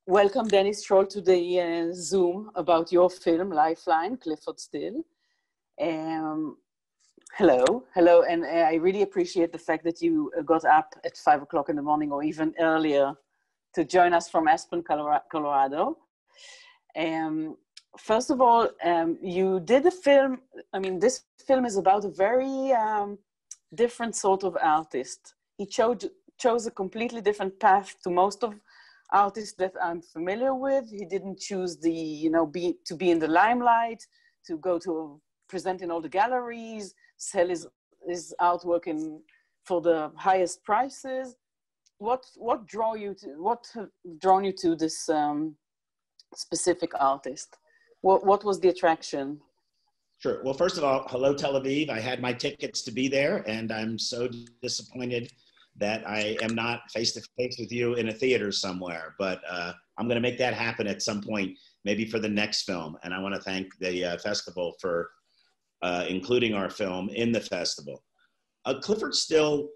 welcome Dennis Scholl to the Zoom about your film, Lifeline, Clyfford Still. Hello, and I really appreciate the fact that you got up at 5 o'clock in the morning or even earlier to join us from Aspen, Colorado. First of all, you did a film. I mean, this film is about a very different sort of artist. He chose a completely different path to most of artists that I'm familiar with. He didn't choose to be in the limelight, to go to present in all the galleries, sell his artwork for the highest prices. What have drawn you to this specific artist? What was the attraction? Sure. Well, first of all, hello, Tel Aviv. I had my tickets to be there, and I'm so disappointed that I am not face-to-face with you in a theater somewhere. But I'm going to make that happen at some point, maybe for the next film. And I want to thank the festival for including our film in the festival. Clyfford Still,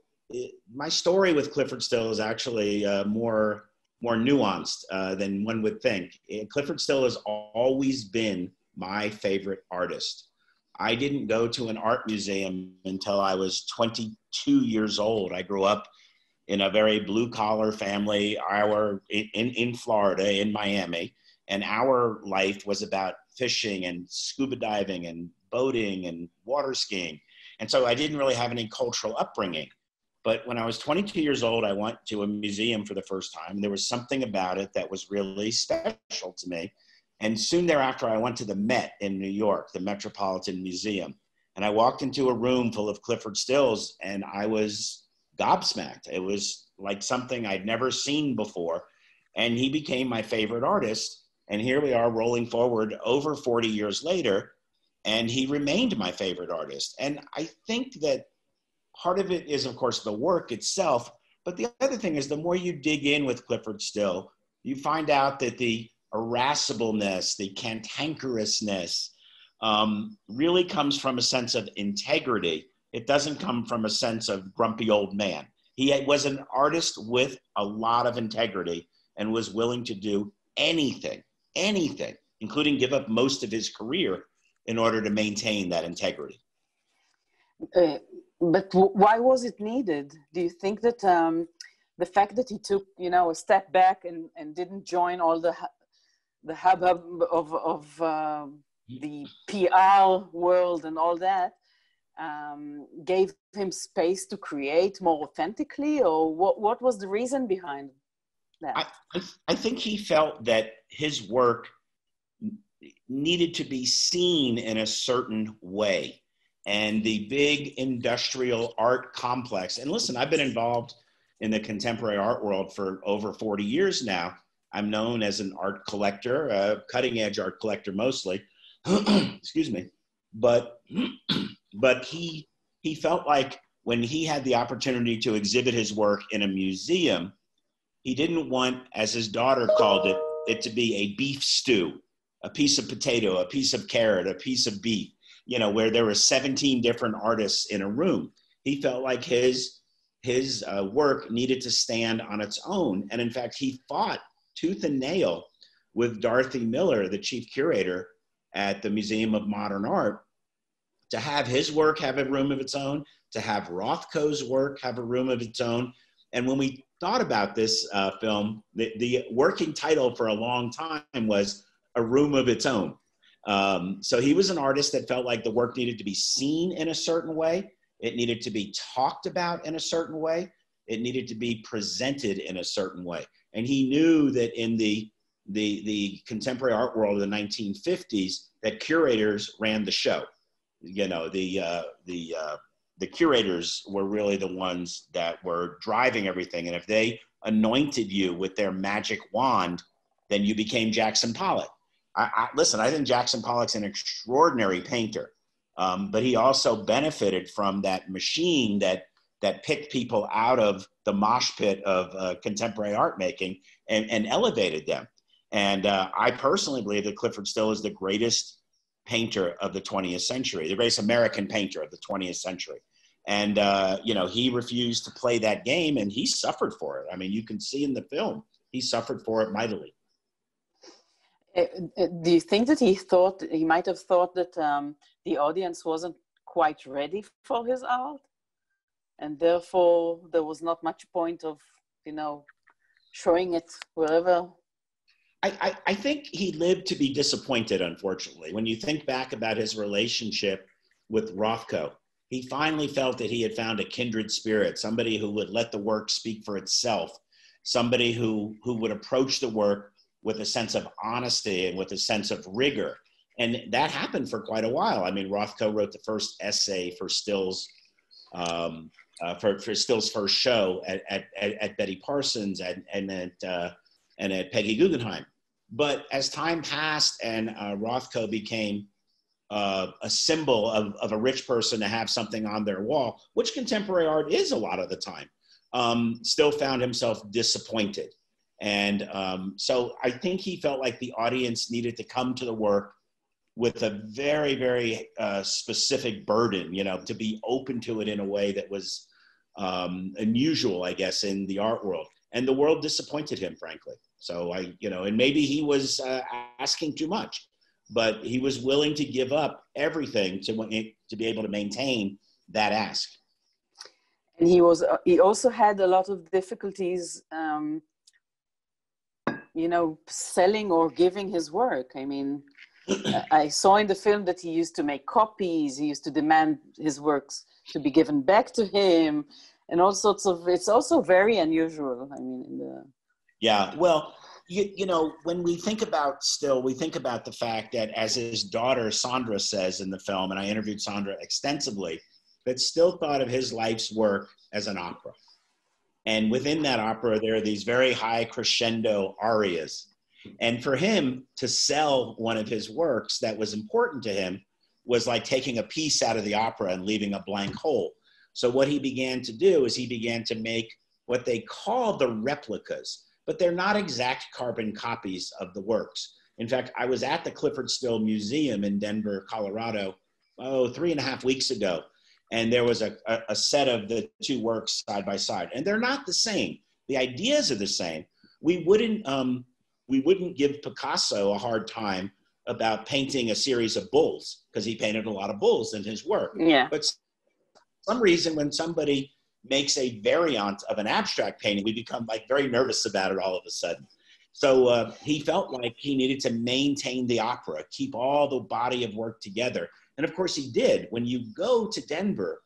my story with Clyfford Still is actually more nuanced than one would think. Clyfford Still has always been my favorite artist. I didn't go to an art museum until I was 22 years old. I grew up in a very blue-collar family in Florida, in Miami, and our life was about fishing and scuba diving and boating and water skiing. And so I didn't really have any cultural upbringing. But when I was 22 years old, I went to a museum for the first time. There was something about it that was really special to me. And soon thereafter, I went to the Met in New York, the Metropolitan Museum. And I walked into a room full of Clyfford Stills, and I was gobsmacked. It was like something I'd never seen before. And he became my favorite artist. And here we are rolling forward over 40 years later, and he remained my favorite artist. And I think that part of it is, of course, the work itself. But the other thing is, the more you dig in with Clyfford Still, you find out that the irascibleness, the cantankerousness really comes from a sense of integrity. It doesn't come from a sense of grumpy old man. He was an artist with a lot of integrity and was willing to do anything, including give up most of his career in order to maintain that integrity. But why was it needed? Do you think that the fact that he took, a step back and didn't join all the hubbub of the PR world and all that gave him space to create more authentically, or what was the reason behind that? I think he felt that his work needed to be seen in a certain way. And the big industrial art complex, and listen, I've been involved in the contemporary art world for over 40 years now. I'm known as an art collector, a cutting edge art collector mostly, excuse me. But he felt like when he had the opportunity to exhibit his work in a museum, he didn't want, as his daughter called it to be a beef stew, a piece of potato, a piece of carrot, a piece of beef, where there were 17 different artists in a room. He felt like his work needed to stand on its own. And in fact, he fought tooth and nail with Dorothy Miller, the chief curator at the Museum of Modern Art, to have his work have a room of its own, to have Rothko's work have a room of its own. And when we thought about this film, the working title for a long time was A Room of Its Own. So he was an artist that felt like the work needed to be seen in a certain way. It needed to be talked about in a certain way. It needed to be presented in a certain way. And he knew that in the contemporary art world of the 1950s, that curators ran the show. The curators were really the ones that were driving everything. And if they anointed you with their magic wand, then you became Jackson Pollock. Listen, I think Jackson Pollock's an extraordinary painter, but he also benefited from that machine that picked people out of the mosh pit of contemporary art making and elevated them. And I personally believe that Clyfford Still is the greatest painter of the 20th century, the greatest American painter of the 20th century. And, he refused to play that game, and he suffered for it. I mean, you can see in the film, he suffered for it mightily. Do you think that he might have thought that the audience wasn't quite ready for his art, and therefore there was not much point of, showing it wherever? I think he lived to be disappointed, unfortunately. When you think back about his relationship with Rothko, he finally felt that he had found a kindred spirit, somebody who would let the work speak for itself, somebody who would approach the work with a sense of honesty and with a sense of rigor. And that happened for quite a while. I mean, Rothko wrote the first essay for Still's, for Still's first show at Betty Parsons and at Peggy Guggenheim. But as time passed and Rothko became a symbol of a rich person to have something on their wall, which contemporary art is a lot of the time, Still found himself disappointed. And so I think he felt like the audience needed to come to the work with a very, very specific burden, to be open to it in a way that was unusual, I guess, in the art world. And the world disappointed him, frankly. So and maybe he was asking too much, but he was willing to give up everything to be able to maintain that ask. And he also had a lot of difficulties, selling or giving his work. I mean, I saw in the film that he used to make copies. He used to demand his works to be given back to him, and all sorts of. It's also very unusual. I mean, yeah. Well, when we think about Still, we think about the fact that, as his daughter Sandra says in the film, and I interviewed Sandra extensively, that Still thought of his life's work as an opera. And within that opera, there are these very high crescendo arias. And for him to sell one of his works that was important to him was like taking a piece out of the opera and leaving a blank hole. So what he began to do is he began to make what they call the replicas, but they're not exact carbon copies of the works. In fact, I was at the Clyfford Still Museum in Denver, Colorado, 3.5 weeks ago. And there was a set of the two works side by side, and they're not the same. The ideas are the same. We wouldn't give Picasso a hard time about painting a series of bulls, because he painted a lot of bulls in his work. Yeah. But for some reason, when somebody makes a variant of an abstract painting, we become like very nervous about it all of a sudden. So he felt like he needed to maintain the opera, keep all the body of work together. And of course he did. When you go to Denver,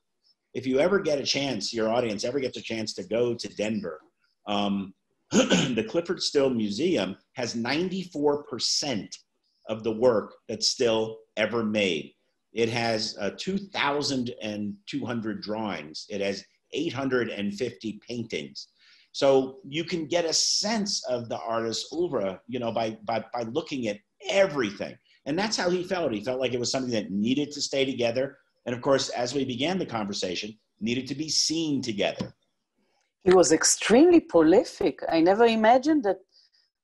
if you ever get a chance, your audience ever gets a chance to go to Denver, the Clyfford Still Museum has 94% of the work that's Still ever made. It has 2,200 drawings. It has 850 paintings. So you can get a sense of the artist's oeuvre, by looking at everything. And that's how he felt. He felt like it was something that needed to stay together. And of course, as we began the conversation, needed to be seen together. He was extremely prolific. I never imagined that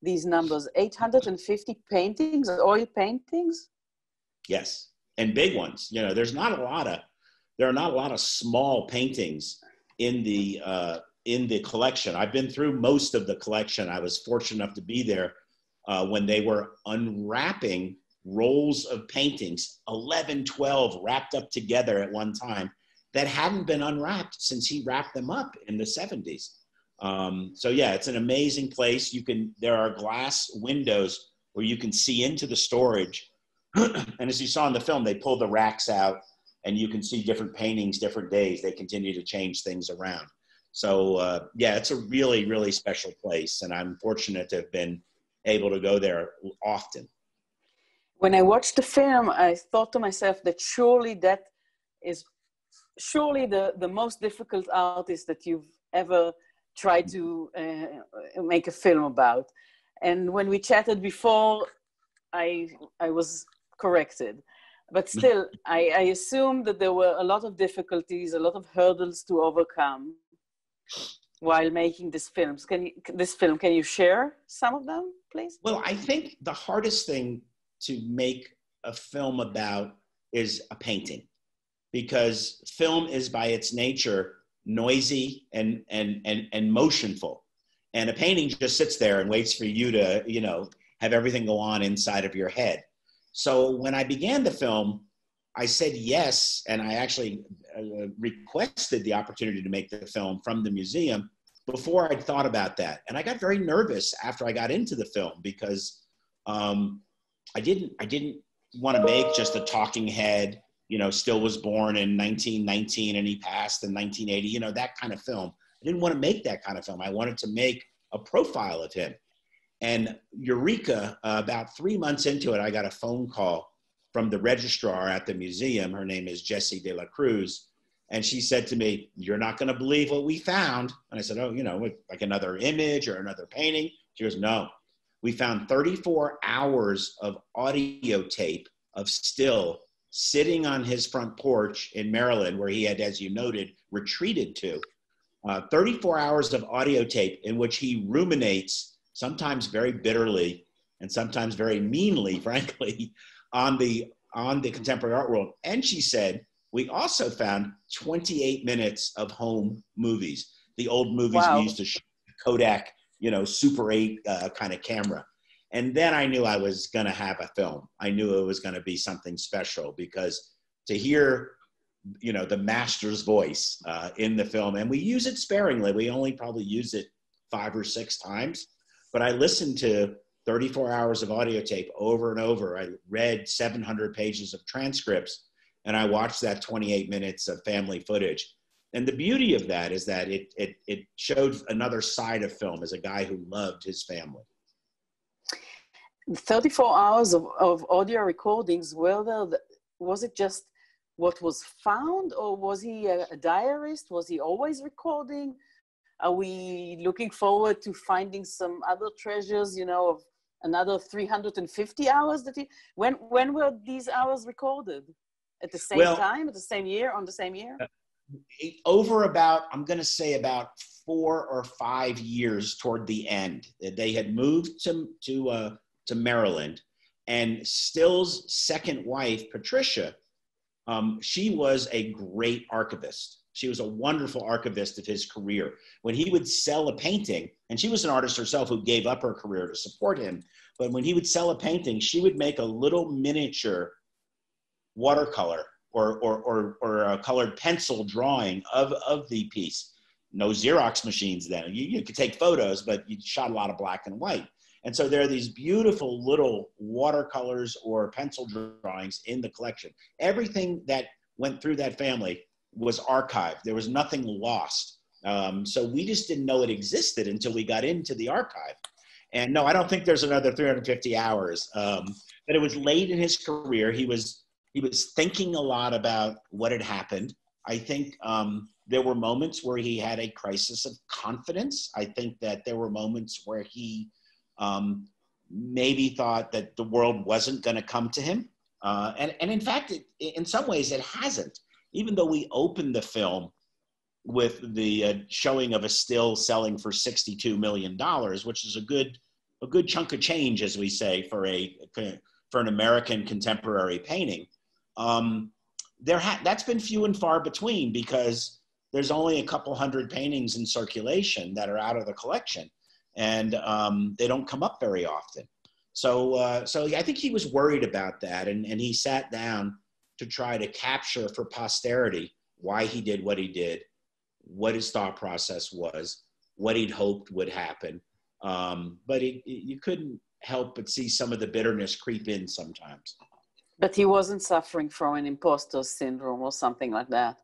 these numbers, 850 paintings, oil paintings. Yes, and big ones. There are not a lot of small paintings in the collection. I've been through most of the collection. I was fortunate enough to be there when they were unwrapping rolls of paintings, 11, 12 wrapped up together at one time that hadn't been unwrapped since he wrapped them up in the 70s. So yeah, it's an amazing place. There are glass windows where you can see into the storage. And as you saw in the film, they pull the racks out and you can see different paintings, different days. They continue to change things around. So yeah, it's a really, really special place. And I'm fortunate to have been able to go there often. When I watched the film, I thought to myself that surely that is the most difficult artist that you've ever tried to make a film about. And when we chatted before, I was corrected. But still, I assume that there were a lot of difficulties, a lot of hurdles to overcome while making this film. Can you share some of them, please? Well, I think the hardest thing to make a film about is a painting, because film is by its nature noisy and motionful, and a painting just sits there and waits for you to have everything go on inside of your head. So when I began the film, I said yes, and I actually requested the opportunity to make the film from the museum before I'd thought about that. And I got very nervous after I got into the film because I didn't want to make just a talking head, you know, Still was born in 1919 and he passed in 1980, you know, that kind of film. I didn't want to make that kind of film. I wanted to make a profile of him. And Eureka, about 3 months into it, I got a phone call from the registrar at the museum. Her name is Jessie de la Cruz. And she said to me, "You're not going to believe what we found." And I said, "Oh, you know, like another image or another painting?" She goes, "No, we found 34 hours of audio tape of Still sitting on his front porch in Maryland, where he had, as you noted, retreated to. 34 hours of audio tape in which he ruminates, sometimes very bitterly and sometimes very meanly, frankly, on the contemporary art world." And she said, "We also found 28 minutes of home movies, the old movies we used to shoot, Kodak, you know, Super 8 kind of camera." And then I knew I was going to have a film. I knew it was going to be something special, because to hear, you know, the master's voice in the film, and we use it sparingly. We only probably use it 5 or 6 times, but I listened to 34 hours of audio tape over and over. I read 700 pages of transcripts, and I watched that 28 minutes of family footage. And the beauty of that is that it showed another side of film as a guy who loved his family. 34 hours of audio recordings, was it just what was found, or was he a diarist? Was he always recording? Are we looking forward to finding some other treasures, you know, of another 350 hours that when were these hours recorded? At the same time, at the same year, on the same year? Over about, I'm going to say about 4 or 5 years toward the end. They had moved to Maryland, and Still's second wife, Patricia, she was a great archivist. She was a wonderful archivist of his career. When he would sell a painting, and she was an artist herself who gave up her career to support him, but when he would sell a painting, she would make a little miniature watercolor or a colored pencil drawing of the piece. No Xerox machines then. You could take photos, but you shot a lot of black and white. And so there are these beautiful little watercolors or pencil drawings in the collection. Everything that went through that family was archived. There was nothing lost. So we just didn't know it existed until we got into the archive. And no, I don't think there's another 350 hours. But it was late in his career. He was thinking a lot about what had happened. I think there were moments where he had a crisis of confidence. I think that there were moments where he maybe thought that the world wasn't going to come to him. And in fact, in some ways it hasn't. Even though we opened the film with the showing of a still selling for $62 million, which is a good chunk of change, as we say, for an American contemporary painting. That's been few and far between, because there's only a couple hundred paintings in circulation that are out of the collection, and they don't come up very often. So I think he was worried about that, and he sat down to try to capture for posterity why he did what he did, what his thought process was, what he'd hoped would happen. But you couldn't help but see some of the bitterness creep in sometimes. But he wasn't suffering from an imposter syndrome or something like that?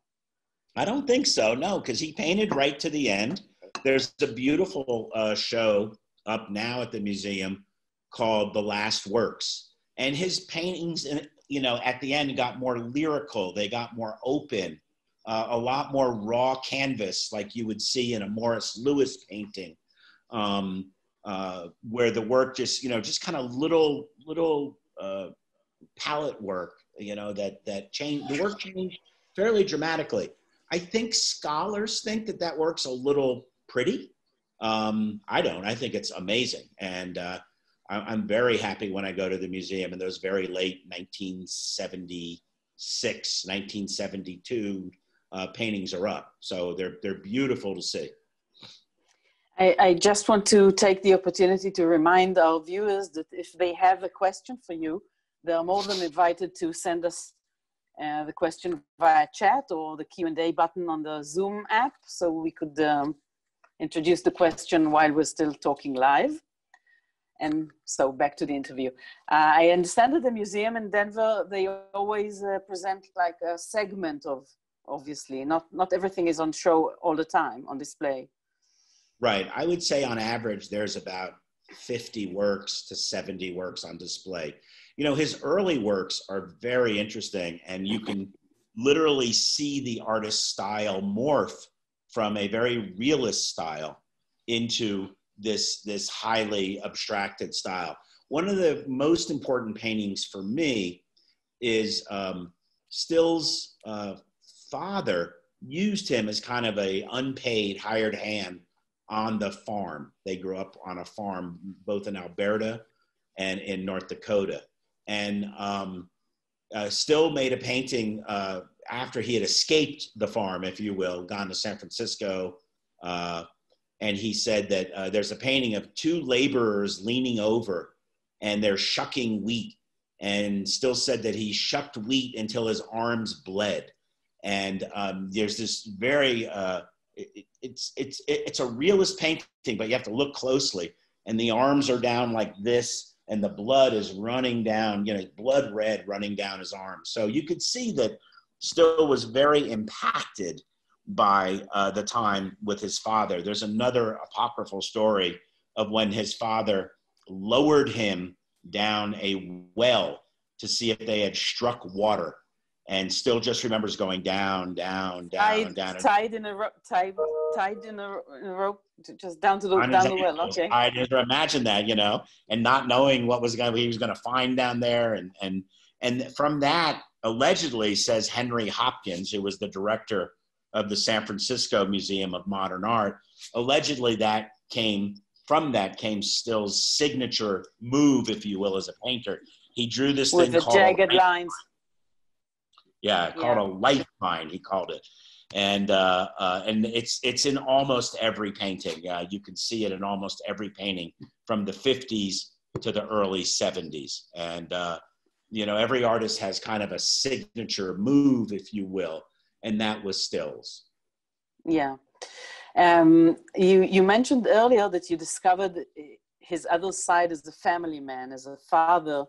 I don't think so, no, because he painted right to the end. There's a beautiful show up now at the museum called The Last Works. And his paintings, you know, at the end got more lyrical. They got more open, a lot more raw canvas like you would see in a Morris Louis painting, where the work just kind of little palette work, you know, that changed, the work changed fairly dramatically. I think scholars think that work's a little pretty. I don't. I think it's amazing. And I'm very happy when I go to the museum and those very late 1976, 1972 paintings are up. So they're beautiful to see. I just want to take the opportunity to remind our viewers that if they have a question for you, they are more than invited to send us the question via chat or the Q&A button on the Zoom app, so we could introduce the question while we're still talking live. And so back to the interview. I understand that the museum in Denver, they always present like a segment of, obviously, not everything is on show all the time, on display. Right. I would say on average, there's about 50 works to 70 works on display. You know, his early works are very interesting, and you can literally see the artist's style morph from a very realist style into this highly abstracted style. One of the most important paintings for me is Still's father used him as kind of a unpaid hired hand on the farm. They grew up on a farm both in Alberta and in North Dakota. And Still made a painting after he had escaped the farm, if you will, gone to San Francisco. And he said that there's a painting of two laborers leaning over and they're shucking wheat. And Still said that he shucked wheat until his arms bled. And there's this very, it's a realist painting, but you have to look closely. And the arms are down like this, and the blood is running down, you know, blood red running down his arms. So you could see that Still was very impacted by the time with his father. There's another apocryphal story of when his father lowered him down a well to see if they had struck water, and Still just remembers going down, down, down, down. Tied in a rope, just down to the well. Okay. I never imagined that, you know, and not knowing what he was going to find down there, and from that, allegedly, says Henry Hopkins, who was the director of the San Francisco Museum of Modern Art, allegedly came Still's signature move, if you will, as a painter. He drew this thing with the jagged lines. Yeah, called a lifeline, he called it. And it's in almost every painting. You can see it in almost every painting from the 50s to the early 70s. And, you know, every artist has kind of a signature move, if you will, and that was Still's. Yeah. You mentioned earlier that you discovered his other side as a family man, as a father.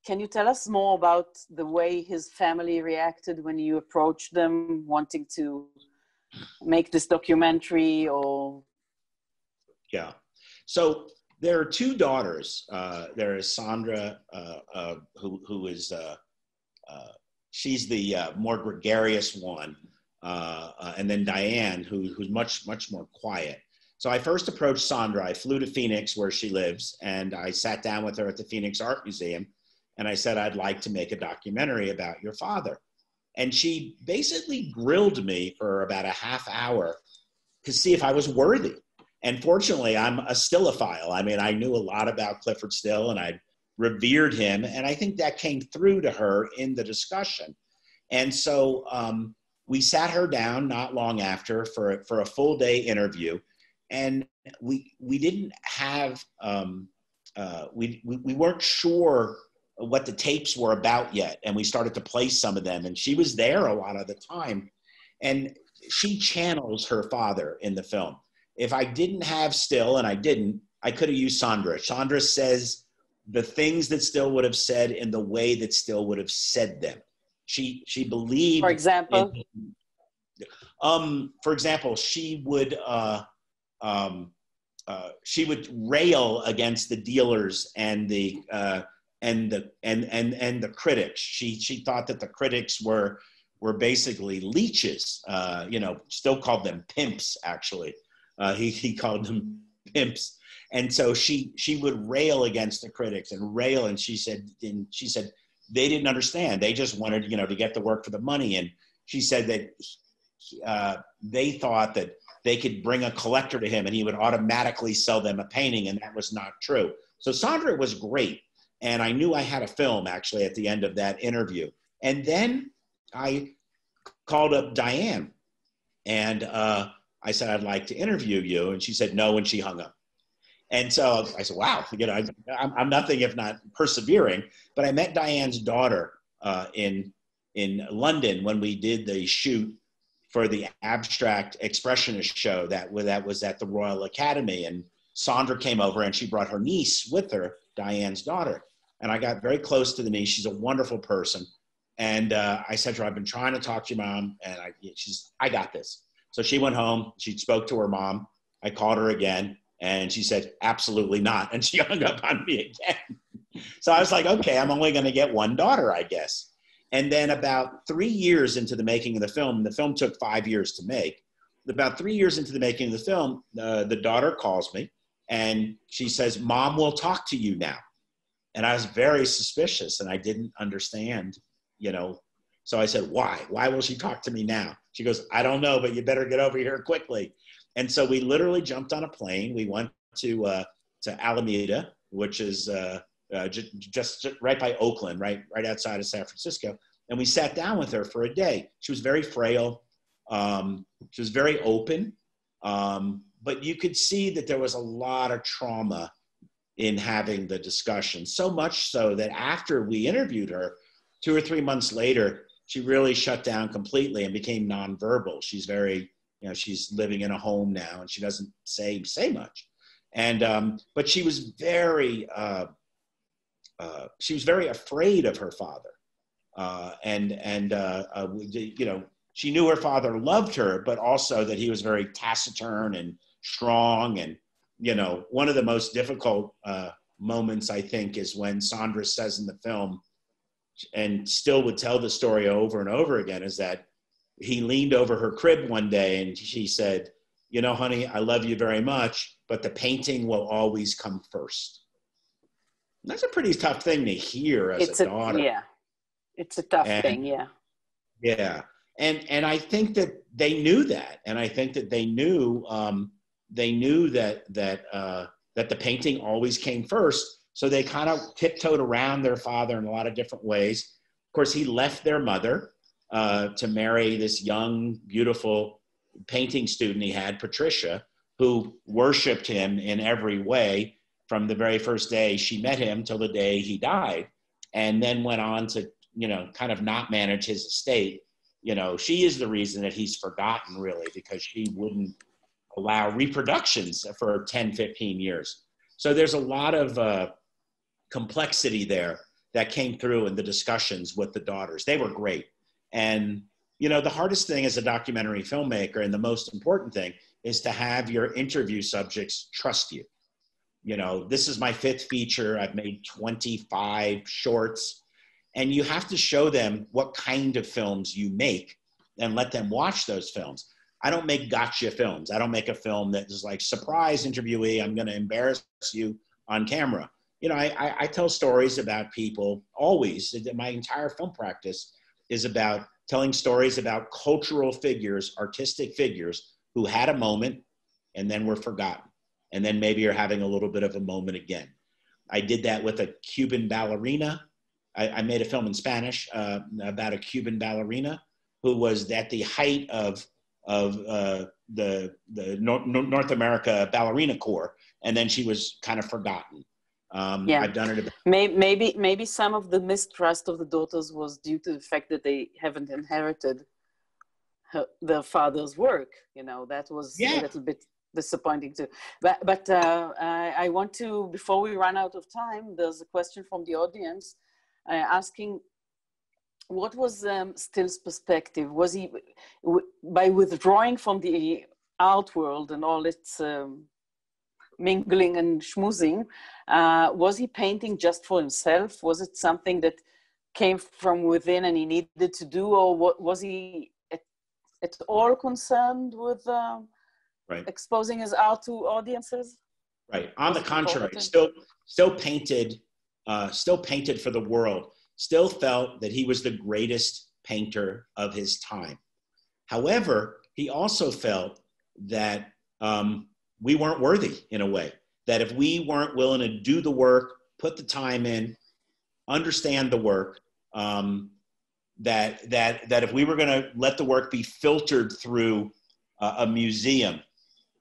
Can you tell us more about the way his family reacted when you approached them wanting to make this documentary? Or yeah, so there are two daughters. There is Sandra, who is she's the more gregarious one, and then Diane, who's much more quiet. So I first approached Sandra. I flew to Phoenix, where she lives, and I sat down with her at the Phoenix Art Museum, and I said, I'd like to make a documentary about your father. And she basically grilled me for about a half hour to see if I was worthy. And fortunately, I'm a Stillophile. I mean, I knew a lot about Clyfford Still, and I revered him, and I think that came through to her in the discussion. And so we sat her down not long after for a full day interview. And we didn't have, we weren't sure what the tapes were about yet. And we started to play some of them, and she was there a lot of the time. And she channels her father in the film. If I didn't have Still, and I didn't, I could have used Sandra. Sandra says the things that Still would have said in the way that Still would have said them. She believed. For example? For example, she would rail against the dealers and the critics. She thought that the critics were basically leeches. You know, Still called them pimps. Actually, he called them pimps. And so she would rail against the critics and rail. And she said they didn't understand. They just wanted, you know, to get the work for the money. And she said that they thought that they could bring a collector to him and he would automatically sell them a painting, and that was not true. So Sandra was great, and I knew I had a film actually at the end of that interview. And then I called up Diane, and I I said, I'd like to interview you. And she said no, and she hung up. And so I said, wow, I'm nothing if not persevering. But I met Diane's daughter in London when we did the shoot for the abstract expressionist show that was at the Royal Academy. And Sandra came over and she brought her niece with her, Diane's daughter. And I got very close to the niece. She's a wonderful person. And I said to her, I've been trying to talk to your mom. And I got this. So she went home. She spoke to her mom. I called her again. And she said, absolutely not. And she hung up on me again. So I was like, okay, I'm only going to get one daughter, I guess. And then about 3 years into the making of the film took 5 years to make. About 3 years into the making of the film, the daughter calls me and she says, Mom will talk to you now. And I was very suspicious and I didn't understand, So I said, why? Why will she talk to me now? She goes, I don't know, but you better get over here quickly. And so we literally jumped on a plane. We went to Alameda, which is just right by Oakland, right outside of San Francisco. And we sat down with her for a day. She was very frail. She was very open. But you could see that there was a lot of trauma in having the discussion. So much so that after we interviewed her, 2 or 3 months later, she really shut down completely and became nonverbal. She's very, she's living in a home now and she doesn't say much. And, but she was very afraid of her father. She knew her father loved her, but also that he was very taciturn and strong. And, one of the most difficult moments, I think, is when Sandra says in the film, and still would tell the story over and over again, is that he leaned over her crib one day and she said, honey, I love you very much, but the painting will always come first. And that's a pretty tough thing to hear as a daughter. Yeah, it's a tough thing, yeah. Yeah, and I think that they knew that, and I think that they knew that the painting always came first. So they kind of tiptoed around their father in a lot of different ways. Of course, he left their mother to marry this young, beautiful painting student he had, Patricia, who worshiped him in every way from the very first day she met him till the day he died, and then went on to, kind of not manage his estate. She is the reason that he's forgotten, really, because she wouldn't allow reproductions for 10, 15 years. So there's a lot of complexity there that came through in the discussions with the daughters. They were great. And, the hardest thing as a documentary filmmaker, and the most important thing, is to have your interview subjects trust you. This is my 5th feature. I've made 25 shorts. And you have to show them what kind of films you make and let them watch those films. I don't make gotcha films. I don't make a film that is like, surprise interviewee, I'm going to embarrass you on camera. I tell stories about people always. My entire film practice is about telling stories about cultural figures, artistic figures who had a moment and then were forgotten. And then maybe you're having a little bit of a moment again. I did that with a Cuban ballerina. I made a film in Spanish about a Cuban ballerina who was at the height of the North America Ballerina Corps, and then she was kind of forgotten. I've done it. Maybe some of the mistrust of the daughters was due to the fact that they haven't inherited their father's work. That was a little bit disappointing too. But I want to, before we run out of time, there's a question from the audience asking, what was Still's perspective? Was he, by withdrawing from the art world and all its mingling and schmoozing, was he painting just for himself? Was it something that came from within and he needed to do, or was he at all concerned with exposing his art to audiences? Right. On the contrary, still painted for the world. Still felt that he was the greatest painter of his time. However, he also felt that we weren't worthy in a way, that if we weren't willing to do the work, put the time in, understand the work, that if we were going to let the work be filtered through a museum,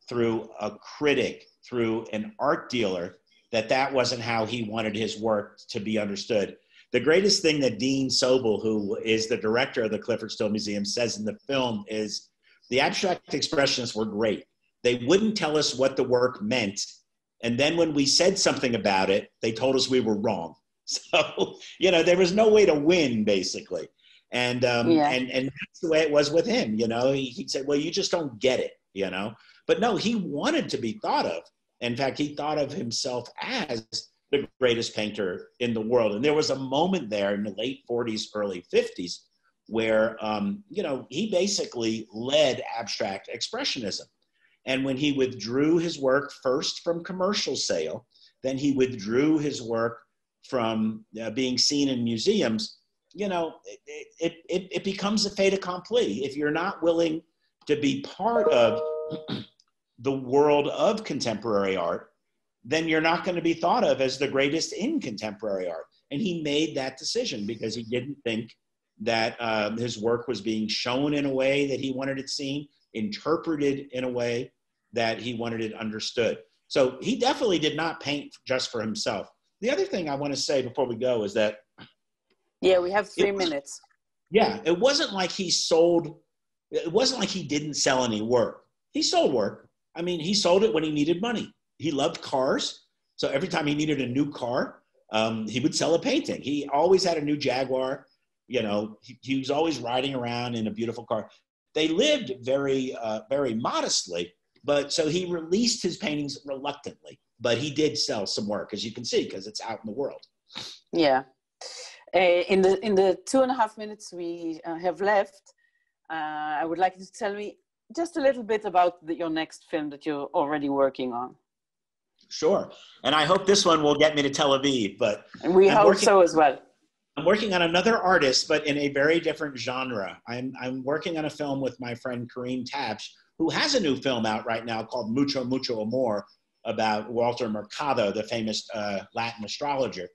through a critic, through an art dealer, that wasn't how he wanted his work to be understood. The greatest thing that Dean Sobel, who is the director of the Clyfford Still Museum, says in the film is the abstract expressionists were great. They wouldn't tell us what the work meant. And then when we said something about it, they told us we were wrong. So, you know, there was no way to win, basically. And that's the way it was with him. You know, he said, well, you just don't get it, you know. But no, he wanted to be thought of. In fact, he thought of himself as the greatest painter in the world. And there was a moment there in the late 40s, early 50s, where, you know, he basically led abstract expressionism. And when he withdrew his work first from commercial sale, then he withdrew his work from being seen in museums, you know, it becomes a fait accompli. If you're not willing to be part of the world of contemporary art, then you're not going to be thought of as the greatest in contemporary art. And he made that decision because he didn't think that his work was being shown in a way that he wanted it seen, interpreted in a way that he wanted it understood. So he definitely did not paint just for himself. The other thing I want to say before we go is that... Yeah, we have 3 minutes. Yeah, it wasn't like he didn't sell any work. He sold work. I mean, he sold it when he needed money. He loved cars. So every time he needed a new car, he would sell a painting. He always had a new Jaguar. You know, he was always riding around in a beautiful car. They lived very, very modestly, but so he released his paintings reluctantly, but he did sell some work, as you can see, because it's out in the world. Yeah. In the 2.5 minutes we have left, I would like you to tell me just a little bit about your next film that you're already working on. Sure. And I hope this one will get me to Tel Aviv, but... And we hope so as well. I'm working on another artist, but in a very different genre. I'm working on a film with my friend Kareem Tabsh, who has a new film out right now called Mucho, Mucho Amor, about Walter Mercado, the famous Latin astrologer.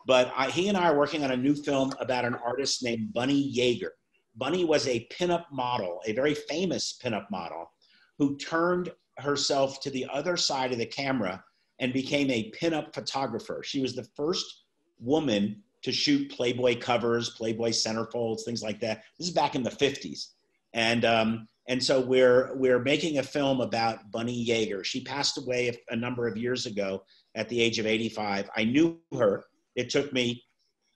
But he and I are working on a new film about an artist named Bunny Yeager. Bunny was a pinup model, a very famous pinup model, who turned herself to the other side of the camera and became a pinup photographer. She was the first woman to shoot Playboy covers, Playboy centerfolds, things like that. This is back in the 50s. And so we're making a film about Bunny Yeager. She passed away a number of years ago at the age of 85. I knew her. It took me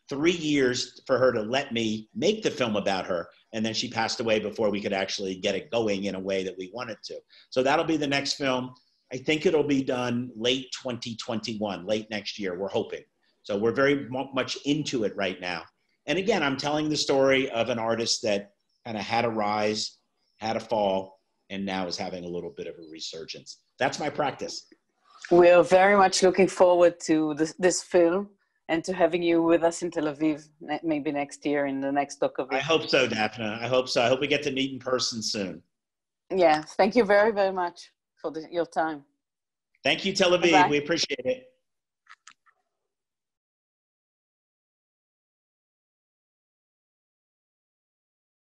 3 years for her to let me make the film about her. And then she passed away before we could actually get it going in a way that we wanted to. So that'll be the next film. I think it'll be done late 2021, late next year, we're hoping. So we're very much into it right now. And again, I'm telling the story of an artist that kind of had a rise, had a fall, and now is having a little bit of a resurgence. That's my practice. We're very much looking forward to this film and to having you with us in Tel Aviv, maybe next year in the next Doc of It. I hope so, Daphna. I hope so. I hope we get to meet in person soon. Yeah, thank you very, very much for your time. Thank you, Tel Aviv. Bye-bye. We appreciate it.